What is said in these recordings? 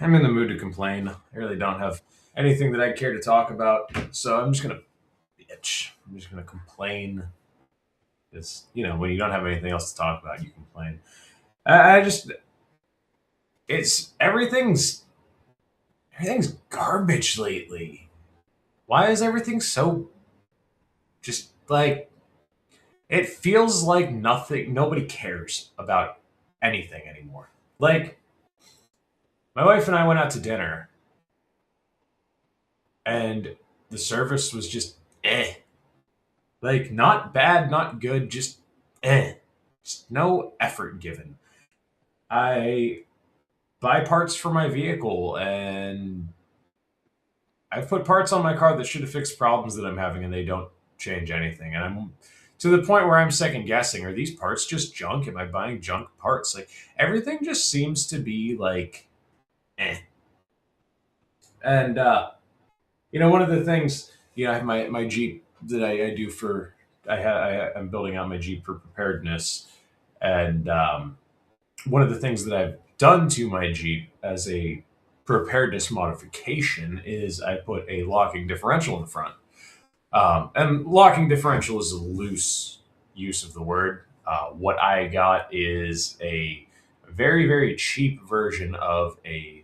I'm in the mood to complain. I really don't have anything that I care to talk about, so I'm just gonna bitch. I'm just gonna complain. It's when you don't have anything else to talk about, you complain. I just it's everything's garbage lately. Why is everything so just like it feels like nothing? Nobody cares about anything anymore. Like my wife and I went out to dinner, and the service was just eh. Like, not bad, not good, just eh. Just no effort given. I buy parts for my vehicle, and I've put parts on my car that should have fixed problems that I'm having, and they don't change anything. And I'm to the point where I'm second guessing, are these parts just junk? Am I buying junk parts? Like, everything just seems to be like eh. And one of the things, I have my Jeep that I do for I'm building out my Jeep for preparedness, and one of the things that I've done to my Jeep as a preparedness modification is I put a locking differential in the front. And locking differential is a loose use of the word. What I got is a very, very cheap version of a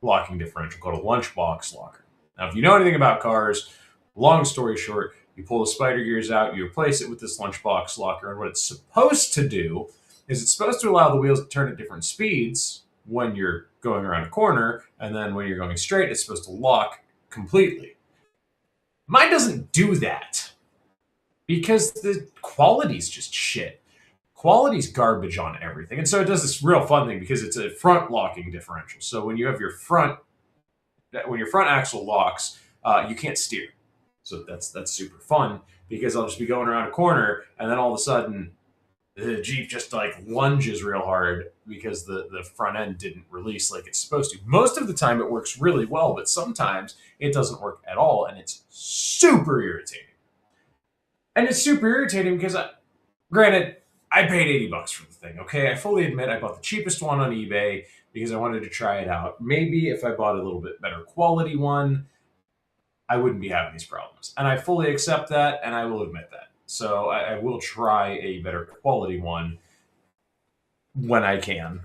locking differential called a lunchbox locker. Now, if you know anything about cars, long story short, you pull the spider gears out, you replace it with this lunchbox locker, and what it's supposed to do is it's supposed to allow the wheels to turn at different speeds when you're going around a corner, and then when you're going straight, it's supposed to lock completely. Mine doesn't do that because the quality's just shit. Quality's garbage on everything. And so it does this real fun thing because it's a front locking differential. So when you have when your front axle locks, you can't steer. So that's super fun because I'll just be going around a corner and then all of a sudden the Jeep just like lunges real hard because the front end didn't release like it's supposed to. Most of the time it works really well, but sometimes it doesn't work at all and it's super irritating. And it's super irritating because granted, I paid $80 for the thing. Okay, I fully admit I bought the cheapest one on eBay because I wanted to try it out. Maybe if I bought a little bit better quality one, I wouldn't be having these problems. And I fully accept that, and I will admit that. So I will try a better quality one when I can.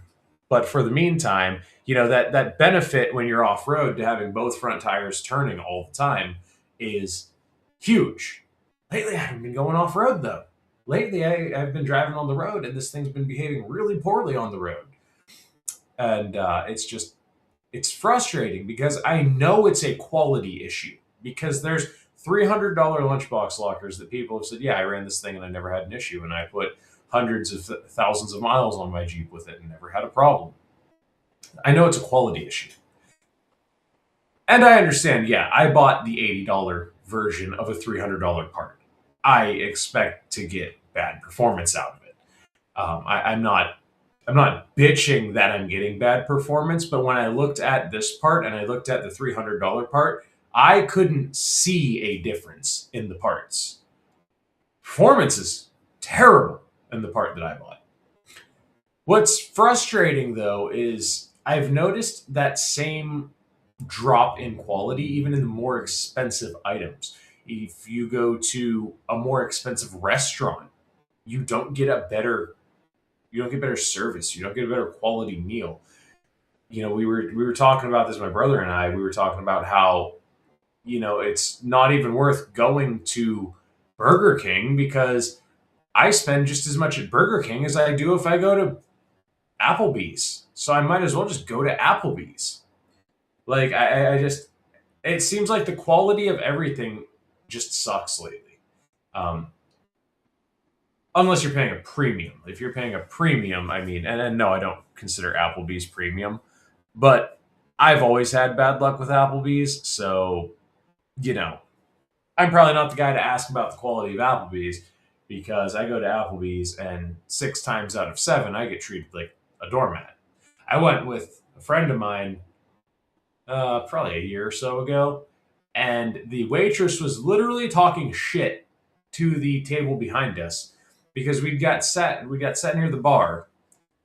But for the meantime, that benefit when you're off road to having both front tires turning all the time is huge. Lately, I haven't been going off road though. Lately, I've been driving on the road, and this thing's been behaving really poorly on the road, and it's frustrating because I know it's a quality issue because there's $300 lunchbox lockers that people have said, yeah, I ran this thing and I never had an issue, and I put hundreds of thousands of miles on my Jeep with it and never had a problem. I know it's a quality issue. And I understand, yeah, I bought the $80 version of a $300 part. I expect to get bad performance out of it. I'm not bitching that I'm getting bad performance, but when I looked at this part and I looked at the $300 part, I couldn't see a difference in the parts. Performance is terrible in the part that I bought. What's frustrating though is I've noticed that same drop in quality even in the more expensive items. If you go to a more expensive restaurant, you don't get a better you don't get better service. You don't get a better quality meal. We were talking about this, my brother and I. We were talking about how it's not even worth going to Burger King because I spend just as much at Burger King as I do if I go to Applebee's. So I might as well just go to Applebee's. Like I just it seems like the quality of everything just sucks lately. Um, unless you're paying a premium. If you're paying a premium, I mean, and no, I don't consider Applebee's premium, but I've always had bad luck with Applebee's, so you know, I'm probably not the guy to ask about the quality of Applebee's because I go to Applebee's and 6 times out of 7 I get treated like a doormat. I went with a friend of mine probably a year or so ago, and the waitress was literally talking shit to the table behind us because we got sat near the bar,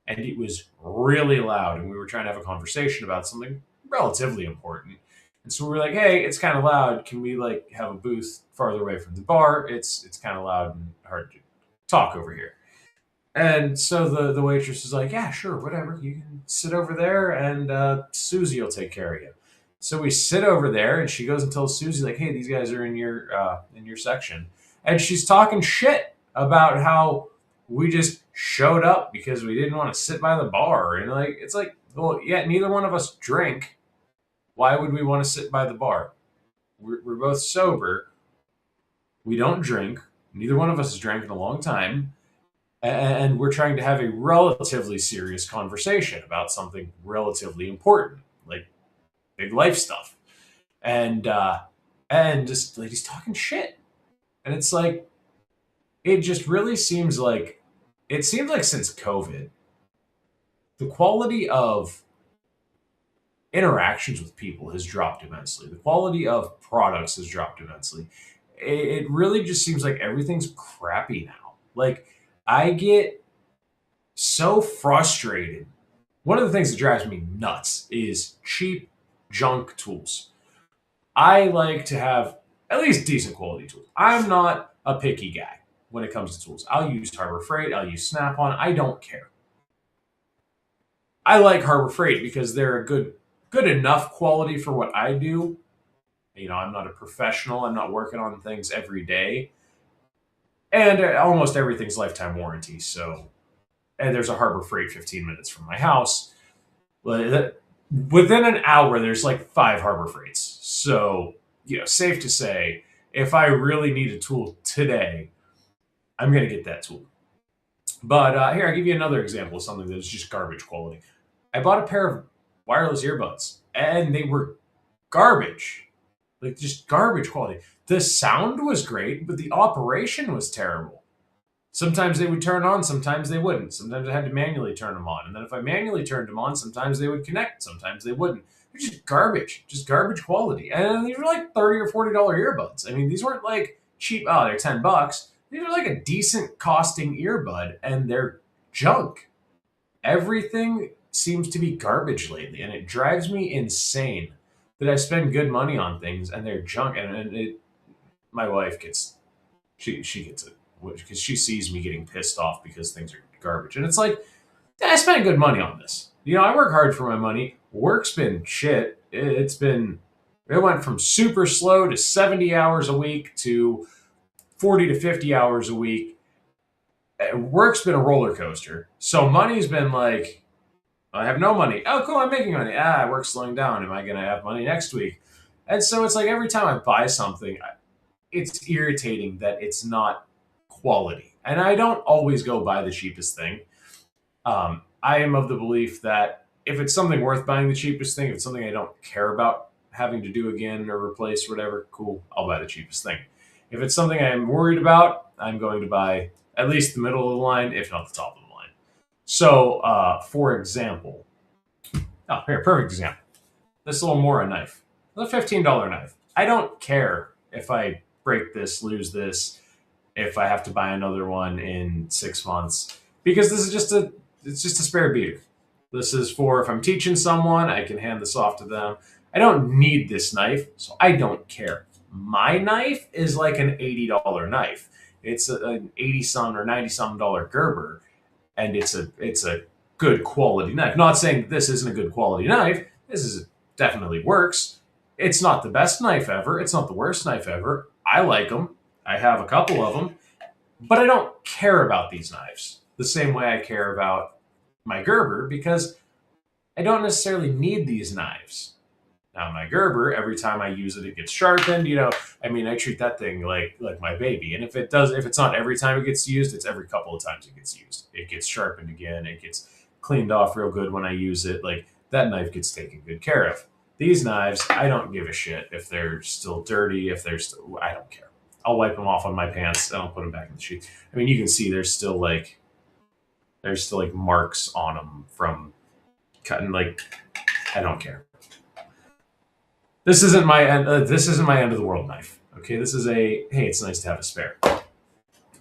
and it was really loud, and we were trying to have a conversation about something relatively important. And so we were like, "Hey, it's kind of loud. Can we like have a booth farther away from the bar? It's kind of loud and hard to talk over here." And so the waitress is like, "Yeah, sure, whatever. You can sit over there, and Susie will take care of you." So we sit over there, and she goes and tells Susie like, "Hey, these guys are in your section," and she's talking shit about how we just showed up because we didn't want to sit by the bar, and like it's like, well, yeah, neither one of us drink. Why would we want to sit by the bar? We're both sober. We don't drink. Neither one of us has drank in a long time, and we're trying to have a relatively serious conversation about something relatively important, like big life stuff, and this lady's talking shit, and it's like it just really seems like it seems like since COVID, the quality of interactions with people has dropped immensely. The quality of products has dropped immensely. It really just seems like everything's crappy now. Like I get so frustrated. One of the things that drives me nuts is cheap junk tools. I like to have at least decent quality tools. I'm not a picky guy when it comes to tools. I'll use Harbor Freight, I'll use Snap on, I don't care. I like Harbor Freight because they're a good enough quality for what I do. You know, I'm not a professional, I'm not working on things every day. And almost everything's lifetime warranty. So, and there's a Harbor Freight 15 minutes from my house. Within an hour, there's like five Harbor Freights. So, you know, safe to say, if I really need a tool today, I'm going to get that tool. But here, I'll give you another example of something that's just garbage quality. I bought a pair of wireless earbuds, and they were garbage. Like, just garbage quality. The sound was great, but the operation was terrible. Sometimes they would turn on, sometimes they wouldn't. Sometimes I had to manually turn them on. And then if I manually turned them on, sometimes they would connect, sometimes they wouldn't. They're just garbage quality. And these were like $30 or $40 earbuds. I mean, these weren't like cheap, oh, they're $10. These are like a decent costing earbud, and they're junk. Everything seems to be garbage lately, and it drives me insane that I spend good money on things and they're junk. And my wife gets she gets it because she sees me getting pissed off because things are garbage. And it's like, yeah, I spent good money on this. You know, I work hard for my money. Work's been shit. It went from super slow to 70 hours a week to 40 to 50 hours a week. Work's been a roller coaster. So money's been like, I have no money. Oh, cool, I'm making money. Work's slowing down. Am I going to have money next week? And so it's like every time I buy something, it's irritating that it's not quality. And I don't always go buy the cheapest thing. I am of the belief that if it's something worth buying the cheapest thing, if it's something I don't care about having to do again or replace or whatever, cool, I'll buy the cheapest thing. If it's something I'm worried about, I'm going to buy at least the middle of the line, if not the top of the line. So, for example, here, perfect example. This little Mora knife, the $15 knife. I don't care if I break this, lose this, if I have to buy another one in 6 months, because it's just a spare beater. This is for if I'm teaching someone, I can hand this off to them. I don't need this knife, so I don't care. My knife is like an $80 knife. It's an 80 some or 90 some dollar Gerber, and it's a good quality knife. Not saying that this isn't a good quality knife. This is definitely works. It's not the best knife ever. It's not the worst knife ever. I like them. I have a couple of them, but I don't care about these knives the same way I care about my Gerber because I don't necessarily need these knives. Now my Gerber, every time I use it, it gets sharpened. You know, I mean, I treat that thing like my baby. And if it's not every time it gets used, it's every couple of times it gets used. It gets sharpened again. It gets cleaned off real good when I use it. Like that knife gets taken good care of. These knives, I don't give a shit if they're still dirty. I don't care. I'll wipe them off on my pants and I'll put them back in the sheath. I mean, you can see there's still like marks on them from cutting. Like, I don't care. This isn't my end. This isn't my end of the world knife. Okay, this is hey, it's nice to have a spare.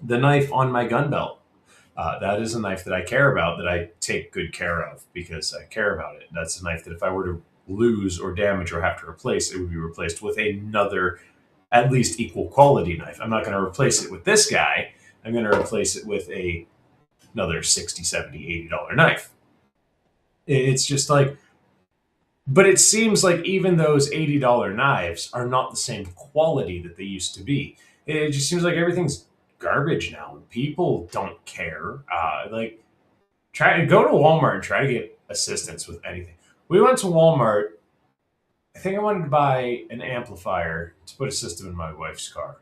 The knife on my gun belt. That is a knife that I care about, that I take good care of because I care about it. That's a knife that if I were to lose or damage or have to replace, it would be replaced with another at least equal quality knife. I'm not going to replace it with this guy. I'm going to replace it with another 60, 70, $80 knife. It's just like, but it seems like even those $80 knives are not the same quality that they used to be. It just seems like everything's garbage now. People don't care. Like, try to go to Walmart and try to get assistance with anything. We went to Walmart. I think I wanted to buy an amplifier to put a system in my wife's car,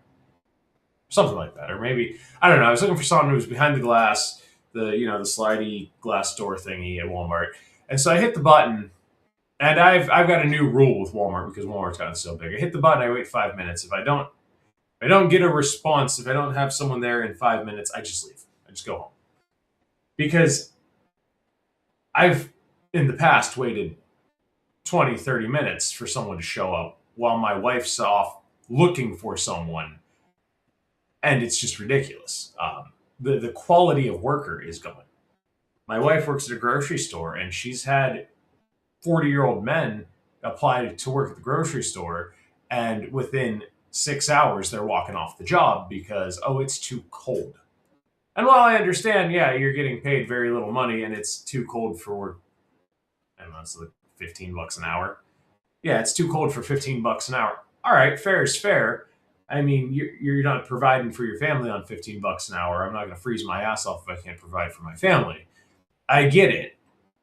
something like that, or maybe I don't know. I was looking for someone who was behind the glass, the slidey glass door thingy at Walmart, and so I hit the button. And I've got a new rule with Walmart because Walmart's gotten so big. I hit the button, I wait 5 minutes. If I don't get a response, if I don't have someone there in 5 minutes, I just leave. I just go home because I've in the past waited 20, 30 minutes for someone to show up while my wife's off looking for someone, and it's just ridiculous. The quality of worker is going. My wife works at a grocery store, and she's had 40-year-old men apply to work at the grocery store, and within 6 hours, they're walking off the job because, oh, it's too cold. And while I understand, yeah, you're getting paid very little money and it's too cold for, I don't know, it's like $15 an hour. Yeah, it's too cold for $15 an hour. All right, fair is fair. I mean, you're not providing for your family on $15 an hour. I'm not going to freeze my ass off if I can't provide for my family. I get it,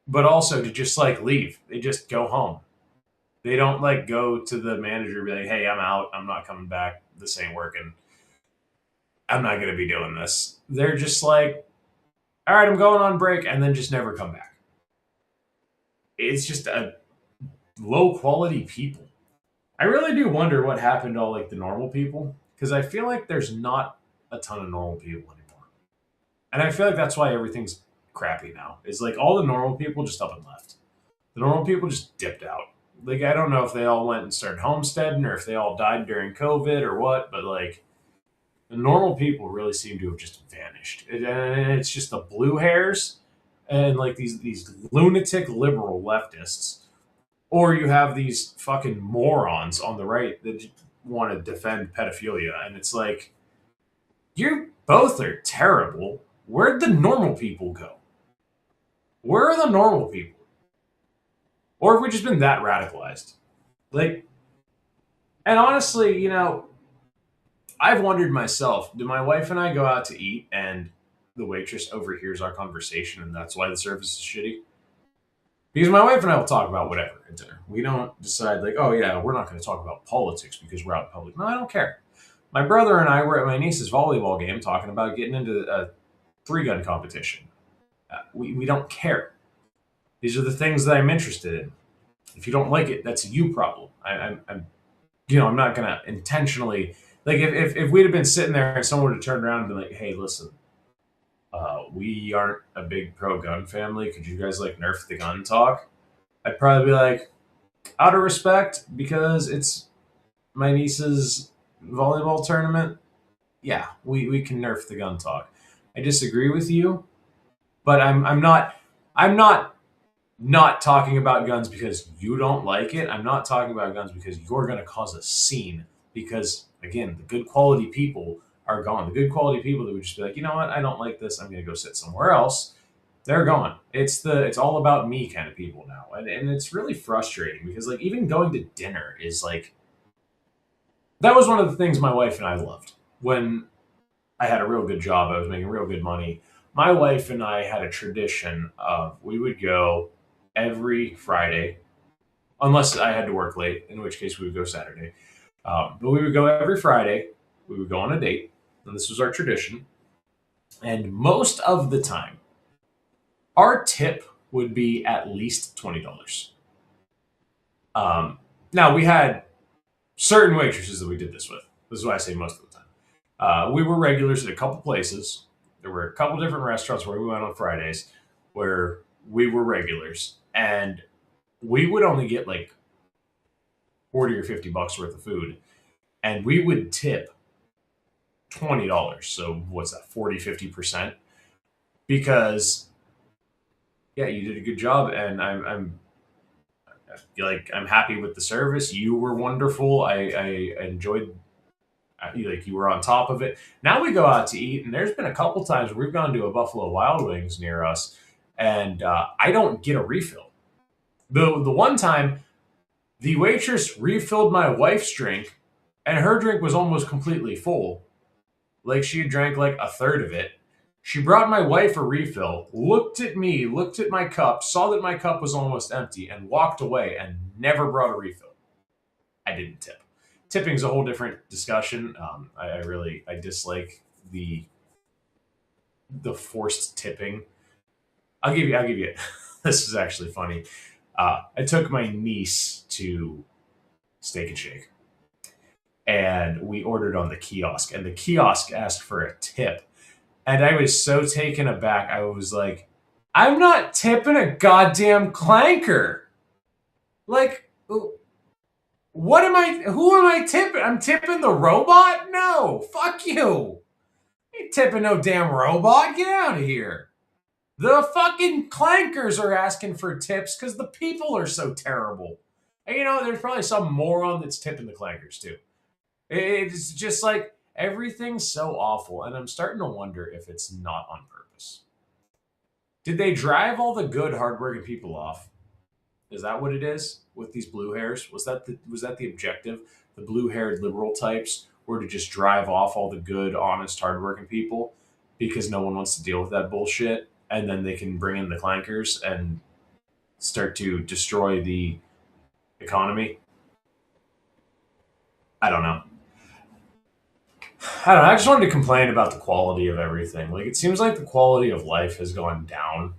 but also to just like leave, they just go home. They don't like go to the manager and be like, "Hey, I'm out. I'm not coming back. This ain't working. I'm not going to be doing this." They're just like, "All right, I'm going on break," and then just never come back. It's just a low quality people. I really do wonder what happened to all like the normal people because I feel like there's not a ton of normal people anymore, and I feel like that's why everything's crappy now. Is like all the normal people just up and left. The normal people just dipped out. Like I don't know if they all went and started homesteading or if they all died during COVID or what, but like the normal people really seem to have just vanished. And it's just the blue hairs and like these lunatic liberal leftists, or you have these fucking morons on the right that want to defend pedophilia, and it's like you both are terrible. Where'd the normal people go? Where are the normal people? Or have we just been that radicalized? Like, and honestly, I've wondered myself, do my wife and I go out to eat and the waitress overhears our conversation and that's why the service is shitty? Because my wife and I will talk about whatever at dinner. We don't decide, like, oh, yeah, we're not going to talk about politics because we're out in public. No, I don't care. My brother and I were at my niece's volleyball game talking about getting into a three-gun competition. We don't care. These are the things that I'm interested in. If you don't like it, that's a you problem. I'm not going to intentionally, like, if we'd have been sitting there and someone would have turned around and been like, hey, listen, we aren't a big pro-gun family. Could you guys, like, nerf the gun talk? I'd probably be like, out of respect, because it's my niece's volleyball tournament, yeah, we can nerf the gun talk. I disagree with you, but I'm not talking about guns because you don't like it. I'm not talking about guns because you're going to cause a scene. Because again, the good quality people are gone. The good quality people that would just be like, you know what, I don't like this. I'm going to go sit somewhere else. They're gone. It's all about me kind of people now, and it's really frustrating because like even going to dinner is like that was one of the things my wife and I loved when I had a real good job. I was making real good money. My wife and I had a tradition of we would go every Friday, unless I had to work late, in which case we would go Saturday. But we would go every Friday. We would go on a date, and this was our tradition. And most of the time, our tip would be at least $20. Now we had certain waitresses that we did this with. This is why I say most of the time. We were regulars at a couple places. There were a couple different restaurants where we went on Fridays where we were regulars, and we would only get like 40 or $50 worth of food, and we would tip $20. So what's that, 40, 50%? because yeah, you did a good job, and I'm like I'm happy with the service. You were wonderful. I enjoyed like you were on top of it. Now we go out to eat, and there's been a couple times where we've gone to a Buffalo Wild Wings near us, and I don't get a refill. The one time the waitress refilled my wife's drink, and her drink was almost completely full. Like she had drank like a third of it. She brought my wife a refill, looked at me, looked at my cup, saw that my cup was almost empty, and walked away and never brought a refill. I didn't tip. Tipping's a whole different discussion. I really I dislike the forced tipping. I'll give you. This is actually funny. I took my niece to Steak and Shake, and we ordered on the kiosk, and the kiosk asked for a tip, and I was so taken aback. I was like, "I'm not tipping a goddamn clanker. Like, what am I? Who am I tipping? I'm tipping the robot? No, fuck you. I ain't tipping no damn robot. Get out of here." The fucking clankers are asking for tips because the people are so terrible. And there's probably some moron that's tipping the clankers too. It's just like everything's so awful, and I'm starting to wonder if it's not on purpose. Did they drive all the good, hardworking people off? Is that what it is with these blue hairs? Was that the objective? The blue-haired liberal types were to just drive off all the good, honest, hardworking people because no one wants to deal with that bullshit, and then they can bring in the clankers and start to destroy the economy. I don't know. I don't know. I just wanted to complain about the quality of everything. Like it seems like the quality of life has gone down.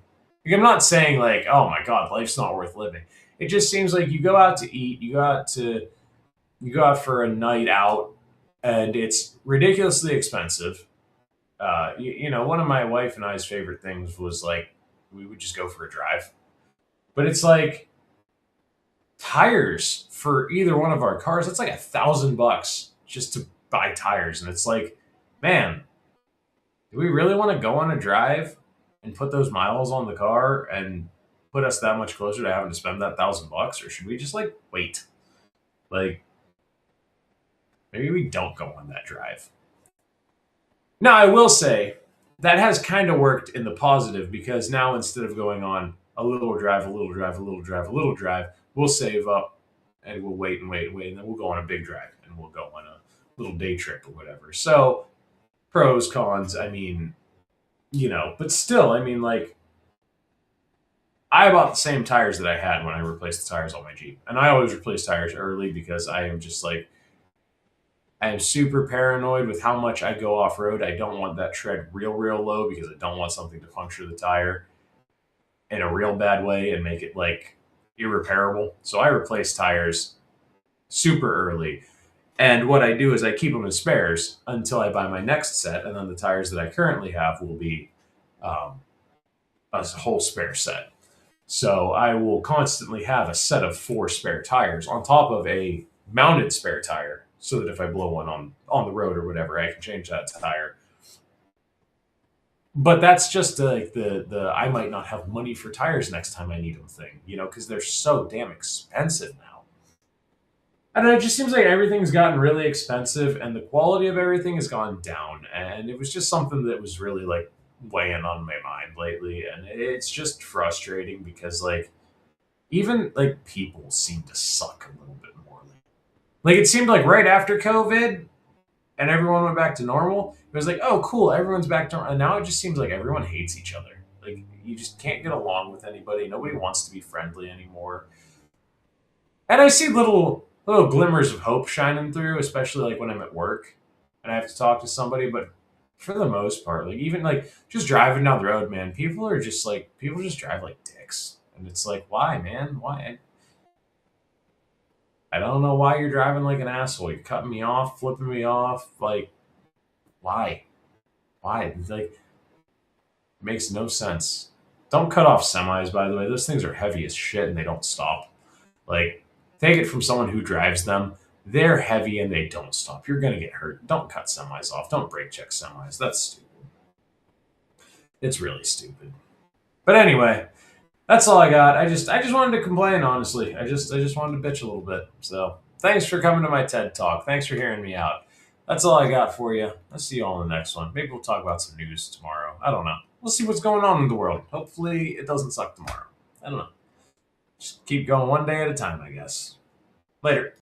Like, I'm not saying like, oh my god, life's not worth living. It just seems like you go out to eat, you go out for a night out, and it's ridiculously expensive. One of my wife and I's favorite things was like we would just go for a drive, but it's like tires for either one of our cars. It's like $1,000 just to buy tires, and it's like, man, do we really want to go on a drive and put those miles on the car and put us that much closer to having to spend that $1,000, or should we just like wait? Like maybe we don't go on that drive. Now I will say that has kind of worked in the positive because now instead of going on a little drive, a little drive, a little drive, a little drive, we'll save up and we'll wait and wait and wait, and then we'll go on a big drive and we'll go on a little day trip or whatever. So pros, cons, I mean, but still, I mean, like, I bought the same tires that I had when I replaced the tires on my Jeep. And I always replace tires early because I am just like, I am super paranoid with how much I go off road. I don't want that tread real, real low because I don't want something to puncture the tire in a real bad way and make it like irreparable. So I replace tires super early. And what I do is I keep them as spares until I buy my next set. And then the tires that I currently have will be um, a whole spare set. So I will constantly have a set of 4 spare tires on top of a mounted spare tire, so that if I blow one on the road or whatever, I can change that tire. But that's just like the I might not have money for tires next time I need them thing, because they're so damn expensive now. I don't know, it just seems like everything's gotten really expensive and the quality of everything has gone down. And it was just something that was really like weighing on my mind lately. And it's just frustrating because like even like people seem to suck a little bit more. Like it seemed like right after COVID and everyone went back to normal, it was like, oh cool, everyone's back to normal. And now it just seems like everyone hates each other. Like you just can't get along with anybody. Nobody wants to be friendly anymore. And I see little glimmers of hope shining through, especially like when I'm at work and I have to talk to somebody. But for the most part, like even like just driving down the road, man, people just drive like dicks, and it's like, why, man? Why? I don't know why you're driving like an asshole. You're cutting me off, flipping me off. Like, why? Why? It's like, it makes no sense. Don't cut off semis, by the way. Those things are heavy as shit and they don't stop. Like, take it from someone who drives them. They're heavy and they don't stop. You're going to get hurt. Don't cut semis off. Don't brake check semis. That's stupid. It's really stupid. But anyway, that's all I got. I just wanted to complain, honestly. I just wanted to bitch a little bit. So thanks for coming to my TED Talk. Thanks for hearing me out. That's all I got for you. I'll see you all in the next one. Maybe we'll talk about some news tomorrow. I don't know. We'll see what's going on in the world. Hopefully it doesn't suck tomorrow. I don't know. Just keep going one day at a time, I guess. Later.